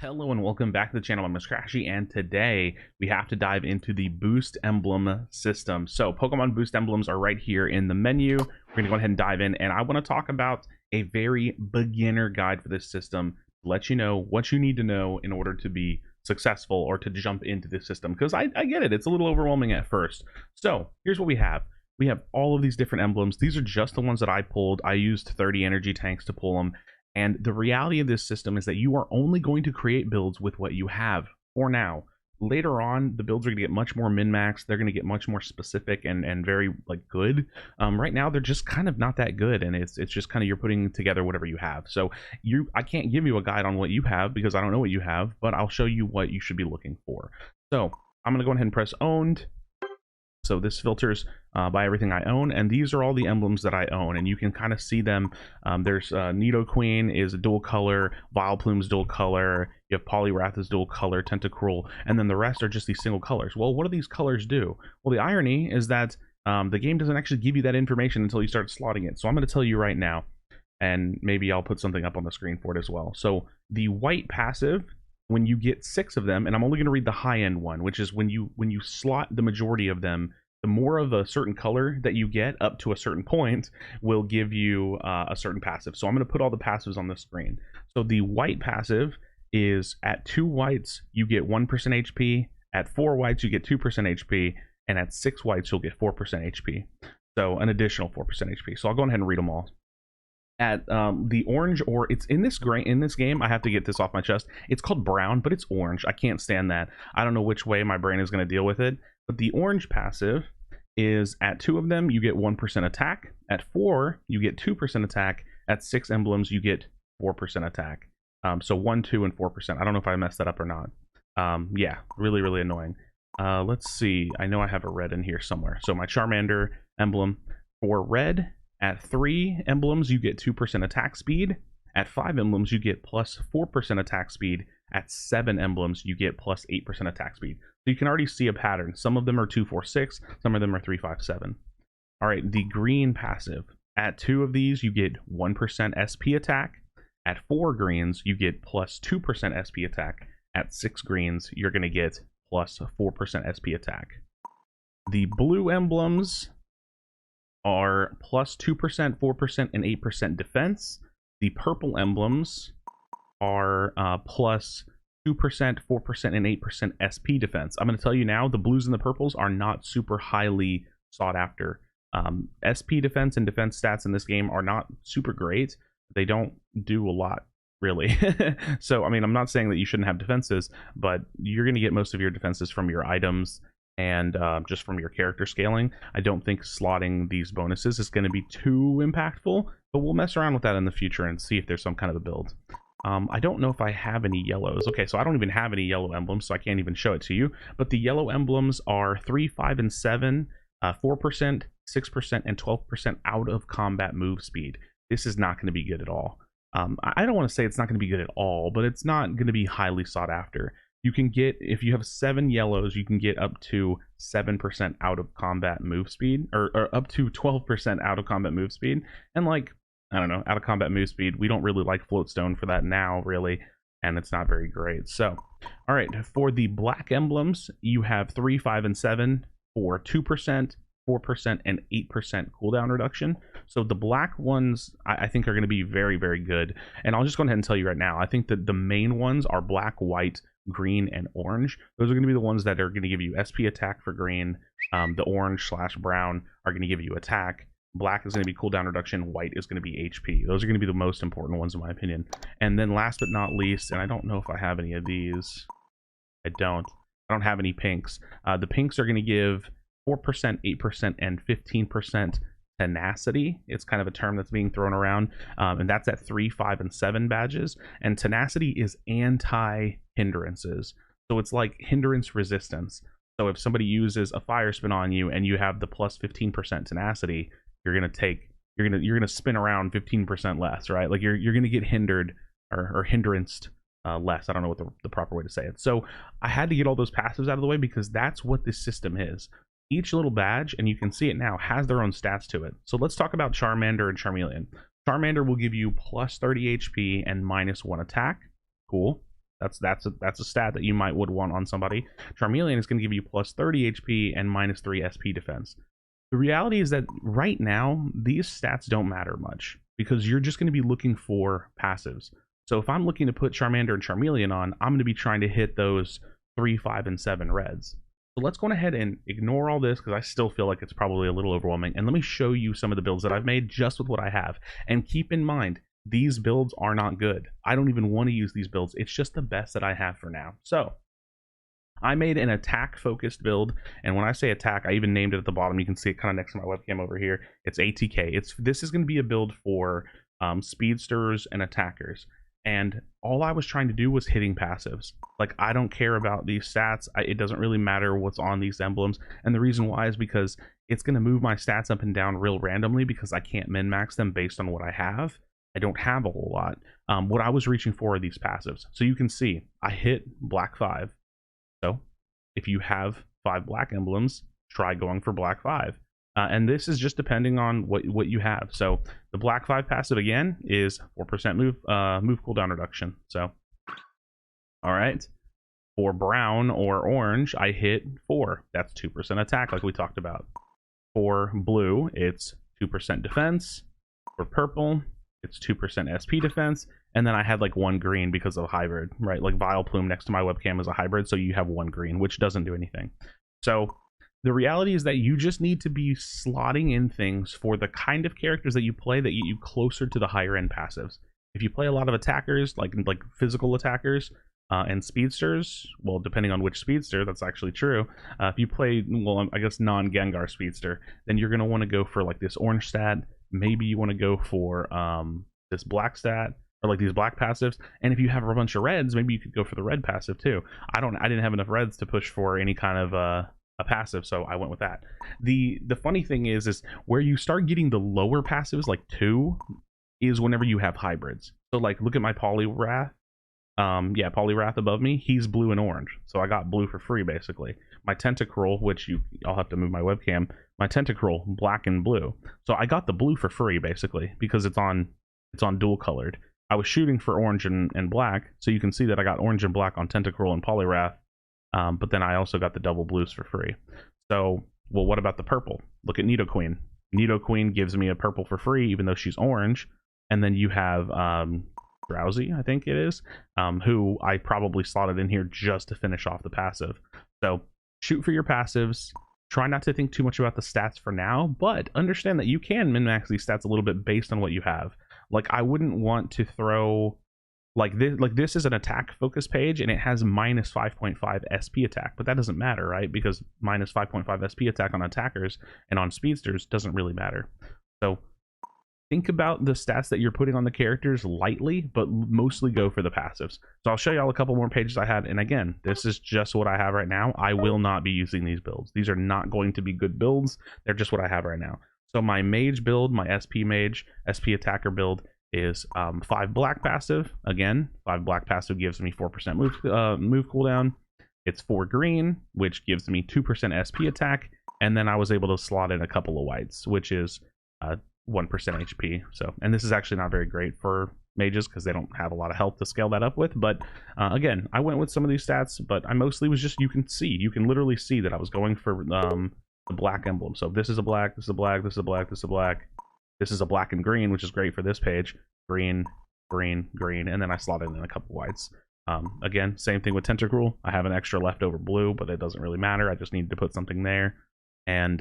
Hello and welcome back to the channel. I'm Krashy, and today we have to dive into the boost emblem system. So Pokemon boost emblems are right here in the menu. We're going to go ahead and dive in, and I want to talk about a very beginner guide for this system to let you know what you need to know in order to be successful or to jump into this system, because I get it. It's a little overwhelming at first. So here's what we have. We have all of these different emblems. These are just the ones that I pulled. I used 30 energy tanks to pull them. And the reality of this system is that you are only going to create builds with what you have for now. Later on, the builds are going to get much more min-max. They're going to get much more specific and very good. Right now, they're just kind of not that good, and it's just kind of you're putting together whatever you have. So I can't give you a guide on what you have because I don't know what you have, but I'll show you what you should be looking for. So I'm going to go ahead and press owned. So this filters by everything I own, and these are all the emblems that I own, and you can kind of see them. There's Nidoqueen is a dual color, Vileplume's dual color, you have Poliwrath is dual color, Tentacruel, and then the rest are just these single colors. Well, what do these colors do? Well, the irony is that the game doesn't actually give you that information until you start slotting it. So I'm going to tell you right now, and maybe I'll put something up on the screen for it as well. So the white passive, when you get 6 of them, and I'm only going to read the high-end one, which is when you slot the majority of them, the more of a certain color that you get up to a certain point will give you a certain passive. So I'm going to put all the passives on the screen. So the white passive is at 2 whites, you get 1% HP. At 4 whites, you get 2% HP. And at 6 whites, you'll get 4% HP. So an additional 4% HP. So I'll go ahead and read them all. At the orange, or it's in this game, I have to get this off my chest. It's called brown, but it's orange. I can't stand that. I don't know which way my brain is going to deal with it. But the orange passive is at 2 of them, you get 1% attack. At 4, you get 2% attack. At 6 emblems, you get 4% attack. So 1, 2, and 4%. I don't know if I messed that up or not. Yeah, really annoying. Let's see. I know I have a red in here somewhere. So my Charmander emblem for red. At 3 emblems, you get 2% attack speed. At 5 emblems, you get plus 4% attack speed. At 7 emblems, you get plus 8% attack speed. So you can already see a pattern. Some of them are 2, 4, 6. Some of them are 3, 5, 7. All right, the green passive. At 2 of these, you get 1% SP attack. At 4 greens, you get plus 2% SP attack. At 6 greens, you're going to get plus 4% SP attack. The blue emblems are plus 2%, 4%, and 8% defense. The purple emblems are plus 2%, 4%, and 8% SP defense. I'm going to tell you now, the blues and the purples are not super highly sought after. SP defense and defense stats in this game are not super great. They don't do a lot, really. So, I mean, I'm not saying that you shouldn't have defenses, but you're going to get most of your defenses from your items and just from your character scaling. I don't think slotting these bonuses is going to be too impactful, but we'll mess around with that in the future and see if there's some kind of a build. I don't know if I have any yellows. Okay, so I don't even have any yellow emblems, so I can't even show it to you. But the yellow emblems are 3, 5, and 7, 4%, 6%, and 12% out of combat move speed. This is not going to be good at all. I don't want to say it's not going to be good at all, but it's not going to be highly sought after. You can get, if you have 7 yellows, you can get up to 7% out of combat move speed, or up to 12% out of combat move speed. And like, I don't know, out of combat move speed, we don't really like Floatstone for that now, really, and it's not very great. So, all right, for the black emblems, you have 3, 5, and 7 for 2%, 4%, and 8% cooldown reduction. So the black ones, I think, are going to be very good. And I'll just go ahead and tell you right now, I think that the main ones are black, white, green, and orange. Those are going to be the ones that are going to give you SP attack for green. The orange / brown are going to give you attack. Black is going to be cooldown reduction. White is going to be HP. Those are going to be the most important ones in my opinion. And then last but not least, and I don't know if I have any of these. I don't have any pinks. The pinks are going to give 4%, 8%, and 15% tenacity. It's kind of a term that's being thrown around, and that's at 3, 5, and 7 badges. And tenacity is anti-hindrances, so it's like hindrance resistance. So if somebody uses a fire spin on you and you have the plus 15% tenacity, you're gonna spin around 15% less, right? Like you're gonna get hindered or hindranced less. I don't know what the proper way to say it. So I had to get all those passives out of the way because that's what this system is. Each little badge, and you can see it now, has their own stats to it. So let's talk about Charmander and Charmeleon. Charmander will give you plus 30 HP and minus 1 attack. Cool. That's a stat that you would want on somebody. Charmeleon is going to give you plus 30 HP and minus 3 SP defense. The reality is that right now these stats don't matter much because you're just going to be looking for passives. So if I'm looking to put Charmander and Charmeleon on, I'm going to be trying to hit those 3, 5, and 7 reds. So let's go ahead and ignore all this because I still feel like it's probably a little overwhelming. And let me show you some of the builds that I've made just with what I have. And keep in mind, these builds are not good. I don't even want to use these builds. It's just the best that I have for now. So I made an attack focused build, and when I say attack, I even named it at the bottom. You can see it kind of next to my webcam over here. It's ATK. This is going to be a build for speedsters and attackers, and all I was trying to do was hitting passives. Like, I don't care about these stats. It doesn't really matter what's on these emblems, and the reason why is because it's going to move my stats up and down real randomly because I can't min-max them based on what I have. I don't have a whole lot. What I was reaching for are these passives. So you can see I hit black 5. So if you have 5 black emblems, try going for black 5. And this is just depending on what you have. So the black 5 passive again is 4% move cooldown reduction. So all right, for brown or orange, I hit 4. That's 2% attack, like we talked about. For blue, it's 2% defense. For purple, it's 2% SP defense, and then I had like 1 green because of hybrid, right? Like Vileplume next to my webcam is a hybrid, so you have 1 green, which doesn't do anything. So the reality is that you just need to be slotting in things for the kind of characters that you play that get you closer to the higher end passives. If you play a lot of attackers, like physical attackers and speedsters, well, depending on which speedster, that's actually true. If you play, well, I guess non-Gengar speedster, then you're going to want to go for like this orange stat. Maybe you want to go for this black stat or like these black passives. And if you have a bunch of reds, maybe you could go for the red passive too. I didn't have enough reds to push for any kind of a passive, so I went with that. The funny thing is where you start getting the lower passives, like 2, is whenever you have hybrids. So like look at my Poliwrath. Yeah, Poliwrath above me, he's blue and orange, so I got blue for free basically. My Tentacruel, which I'll have to move my webcam, my Tentacruel, black and blue, so I got the blue for free basically because it's on dual colored. I was shooting for orange and black, so you can see that I got orange and black on Tentacruel and Poliwrath, but then I also got the double blues for free. So, well, what about the purple? Look at Nidoqueen. Nidoqueen gives me a purple for free even though she's orange, and then you have Drowsy, I think it is, who I probably slotted in here just to finish off the passive. So shoot for your passives. Try not to think too much about the stats for now, but understand that you can min-max these stats a little bit based on what you have. Like, I wouldn't want to throw like this is an attack focus page and it has minus 5.5 SP attack, but that doesn't matter, right? Because minus 5.5 SP attack on attackers and on speedsters doesn't really matter. So think about the stats that you're putting on the characters lightly, but mostly go for the passives. So I'll show y'all a couple more pages I had. And again, this is just what I have right now. I will not be using these builds. These are not going to be good builds. They're just what I have right now. So my mage build, my SP mage, SP attacker build is 5 black passive. Again, 5 black passive gives me 4% move cooldown. It's 4 green, which gives me 2% SP attack. And then I was able to slot in a couple of whites, which is 1% HP. So, and this is actually not very great for mages because they don't have a lot of health to scale that up with. But again, I went with some of these stats, but I mostly was just, you can literally see that I was going for the black emblem. So this is a black, this is a black, this is a black, this is a black, this is a black and green, which is great for this page. Green, green, green, and then I slotted in a couple whites. Again, same thing with Tentacruel. I have an extra leftover blue, but it doesn't really matter. I just needed to put something there. And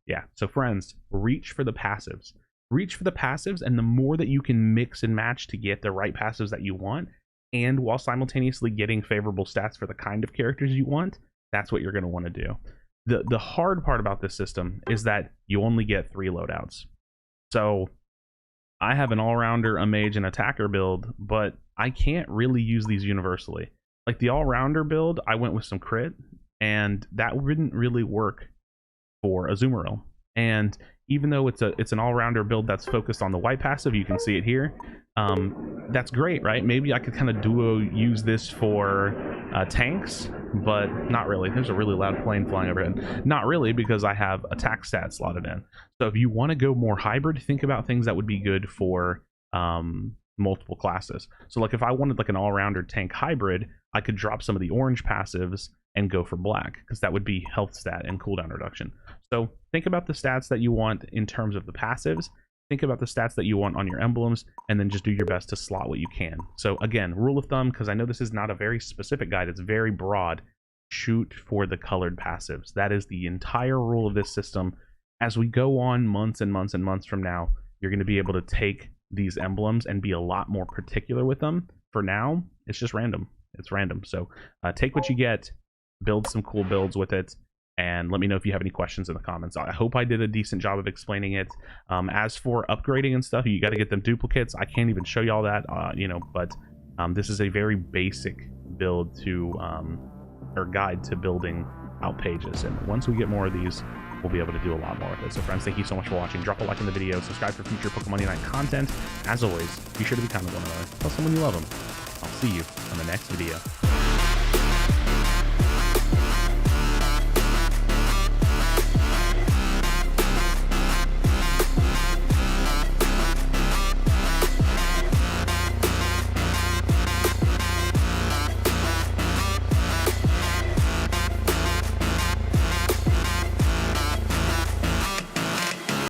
yeah, so friends, reach for the passives. Reach for the passives, and the more that you can mix and match to get the right passives that you want, and while simultaneously getting favorable stats for the kind of characters you want, that's what you're going to want to do. The hard part about this system is that you only get 3 loadouts. So I have an all-rounder, a mage, and attacker build, but I can't really use these universally. Like the all-rounder build, I went with some crit, and that wouldn't really work for Azumarill. And even though it's an all-rounder build that's focused on the white passive, you can see it here. That's great, right? Maybe I could kind of duo use this for tanks, but not really. There's a really loud plane flying overhead. Not really, because I have attack stats slotted in. So if you want to go more hybrid, think about things that would be good for multiple classes. So like if I wanted like an all-rounder tank hybrid, I could drop some of the orange passives and go for black, because that would be health stat and cooldown reduction. So think about the stats that you want in terms of the passives, think about the stats that you want on your emblems, and then just do your best to slot what you can. So again, rule of thumb, because I know this is not a very specific guide, it's very broad, shoot for the colored passives. That is the entire rule of this system. As we go on months and months and months from now, you're going to be able to take these emblems and be a lot more particular with them. For now, it's just random. It's random. So take what you get, build some cool builds with it, and let me know if you have any questions in the comments. I hope I did a decent job of explaining it. As for upgrading and stuff, you got to get them duplicates. I can't even show y'all that, but this is a very basic build to, or guide to building out pages. And once we get more of these, we'll be able to do a lot more with it. So friends, thank you so much for watching. Drop a like in the video, subscribe for future Pokemon Unite content. As always, be sure to be kind to one another. Tell someone you love them. I'll see you on the next video.